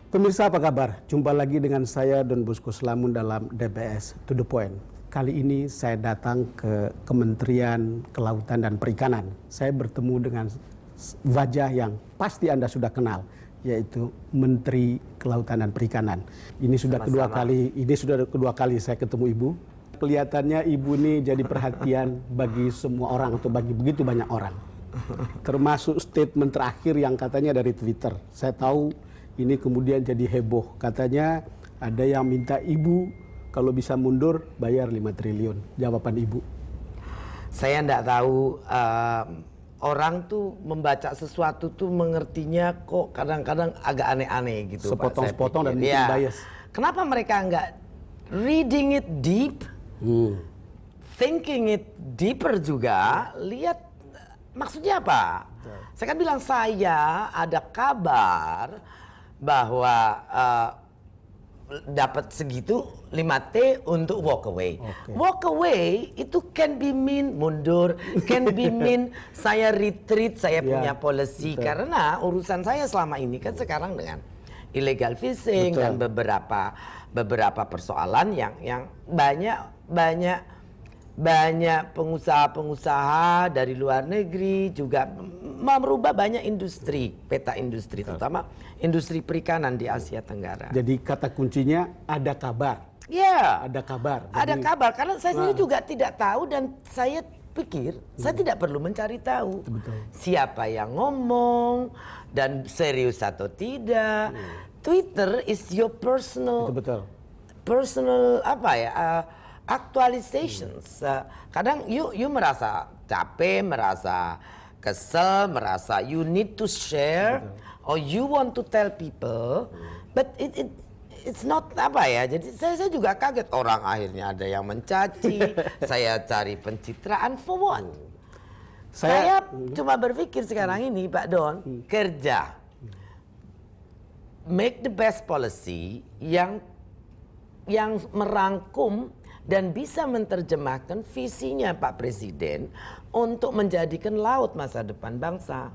Pemirsa apa kabar? Jumpa lagi dengan saya Don Bosco Slamun dalam DBS To The Point. Kali ini saya datang ke Kementerian Kelautan dan Perikanan. Saya bertemu dengan wajah yang pasti Anda sudah kenal, yaitu Menteri Kelautan dan Perikanan. Ini sudah kedua kali saya ketemu Ibu. Kelihatannya Ibu ini jadi perhatian bagi semua orang atau bagi begitu banyak orang. Termasuk statement terakhir yang katanya dari Twitter. Saya tahu ini kemudian jadi heboh. Katanya ada yang minta Ibu kalau bisa mundur bayar 5 triliun. Jawaban Ibu? Saya enggak tahu, orang tuh membaca sesuatu tuh mengertinya kok kadang-kadang agak aneh-aneh gitu. Sepotong-sepotong dan mungkin bias. Kenapa mereka enggak reading it deep, thinking it deeper juga, lihat maksudnya apa? Saya kan bilang saya ada kabar bahwa dapat segitu 5T untuk walk away. Walk away itu can be mean mundur, can be mean saya retreat, saya punya policy. Karena urusan saya selama ini kan sekarang dengan illegal fishing dan beberapa persoalan yang banyak pengusaha-pengusaha dari luar negeri juga merubah banyak industri, peta industri, terutama industri perikanan di Asia Tenggara. Jadi kata kuncinya ada kabar. Ya, ada kabar. Ada kabar karena saya sendiri juga tidak tahu dan saya pikir saya tidak perlu mencari tahu siapa yang ngomong dan serius atau tidak. Twitter is your personal, actualizations. Kadang you merasa capek, merasa kesel, merasa you need to share or you want to tell people, but it's not Jadi saya juga kaget, orang akhirnya ada yang mencaci, saya cari pencitraan for what? Saya cuma berpikir sekarang ini Pak Don, kerja, make the best policy yang merangkum dan bisa menerjemahkan visinya Pak Presiden untuk menjadikan laut masa depan bangsa.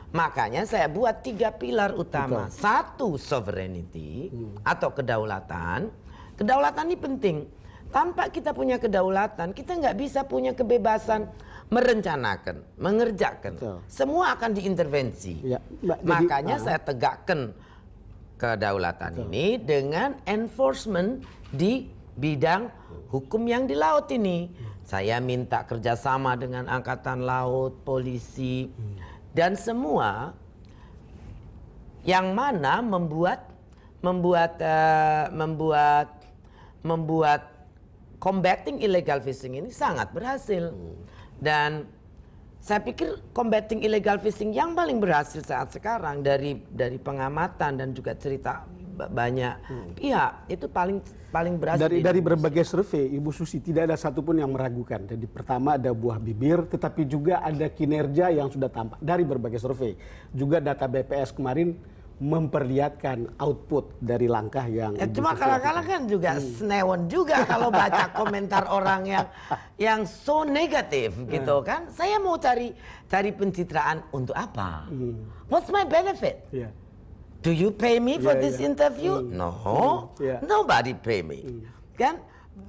Makanya saya buat 3 pilar utama. Satu, sovereignty atau kedaulatan. Kedaulatan ini penting. Tanpa kita punya kedaulatan, kita nggak bisa punya kebebasan merencanakan, mengerjakan. Semua akan diintervensi. Makanya saya tegakkan kedaulatan ini dengan enforcement di bidang hukum yang di laut ini. Saya minta kerjasama dengan Angkatan Laut, polisi, dan semua yang mana membuat combating illegal fishing ini sangat berhasil. Dan saya pikir combating illegal fishing yang paling berhasil saat sekarang dari pengamatan dan juga cerita banyak pihak itu paling berhasil. Dari berbagai survei, Ibu Susi, tidak ada satupun yang meragukan. Jadi pertama ada buah bibir, tetapi juga ada kinerja yang sudah tampak dari berbagai survei. Juga data BPS kemarin memperlihatkan output dari langkah yang cuma kadang-kadang kan juga senewan juga kalau baca komentar orang yang so negatif gitu kan. Saya mau cari pencitraan untuk apa? What's my benefit? Do you pay me for this interview? No, nobody pay me. Kan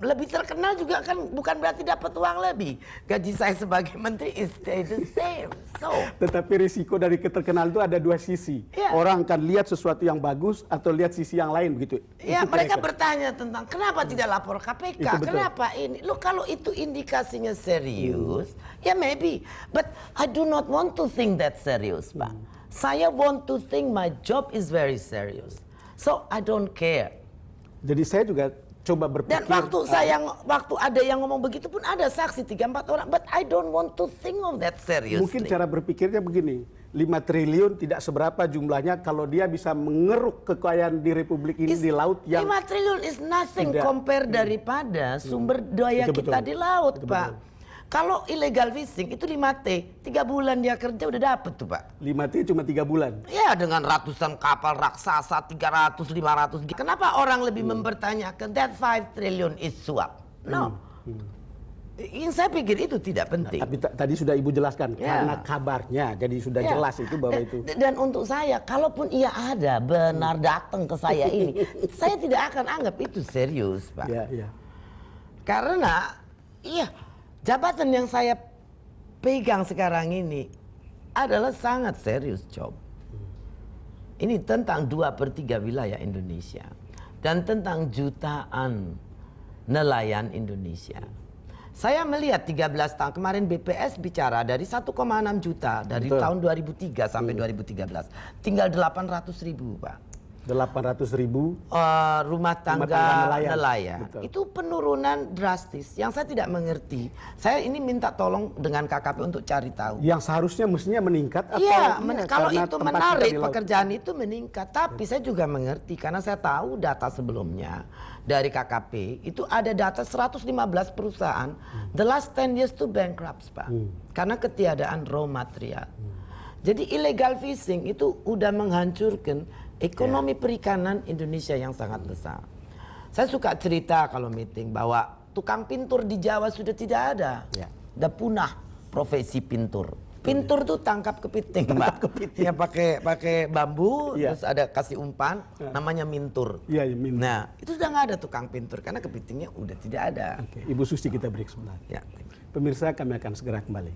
lebih terkenal juga kan bukan berarti dapat uang lebih. Gaji saya sebagai menteri is stay the same. So, tetapi risiko dari keterkenal itu ada dua sisi. Orang akan lihat sesuatu yang bagus atau lihat sisi yang lain begitu. Ya, mereka bertanya tentang kenapa tidak lapor KPK? Kenapa ini? Loh, kalau itu indikasinya serius, ya maybe. But I do not want to think that serious, Pak. Saya want to think my job is very serious. So I don't care. Jadi saya juga coba berpikir. Dan waktu ada yang ngomong begitu pun ada saksi 3-4 orang. But I don't want to think of that seriously. Mungkin cara berpikirnya begini. 5 triliun tidak seberapa jumlahnya kalau dia bisa mengeruk kekayaan di Republik ini di laut yang 5 triliun is nothing compare daripada sumber daya kita di laut, Pak. Kalau illegal fishing itu 5T, 3 bulan dia kerja udah dapet tuh Pak. 5T cuma 3 bulan? Ya, dengan ratusan kapal raksasa, 300, 500. Kenapa orang lebih mempertanyakan that 5 triliun is suap? No. Saya pikir itu tidak penting. Tapi tadi sudah Ibu jelaskan Ya. karena kabarnya, jadi sudah Ya. jelas itu bahwa itu. Dan untuk saya, kalaupun ia ada benar datang ke saya ini, saya tidak akan anggap itu serius, Pak. Ya, ya. Karena, iya, jabatan yang saya pegang sekarang ini adalah sangat serius job. Ini tentang 2/3 wilayah Indonesia dan tentang jutaan nelayan Indonesia. Saya melihat 13 tahun kemarin BPS bicara dari 1,6 juta dari Betul. tahun 2003 sampai 2013 tinggal 800.000, Pak. 800.000 Rumah tangga nelayan. nelayan. Betul. Itu penurunan drastis yang saya tidak mengerti. Saya ini minta tolong dengan KKP untuk cari tahu. yang seharusnya mestinya meningkat atau Iya, kalau karena itu tempat menarik kita di laut? pekerjaan itu meningkat. Tapi saya juga mengerti karena saya tahu data sebelumnya dari KKP itu ada data 115 perusahaan the last 10 years to bankrupt, Pak. Karena ketiadaan raw material. Jadi illegal fishing itu udah menghancurkan ekonomi perikanan Indonesia yang sangat besar. Saya suka cerita kalau meeting bahwa tukang pintur di Jawa sudah tidak ada. Ya. Udah punah profesi pintur. Pintur tuh tangkap kepiting, Mbak. Ya pakai bambu, Iya. terus ada kasih umpan, namanya mintur. Iya, ya, mintur. Nah, itu sudah nggak ada tukang pintur karena kepitingnya udah tidak ada. Oke, Ibu Susi kita break sebentar. Ya. Pemirsa, kami akan segera kembali.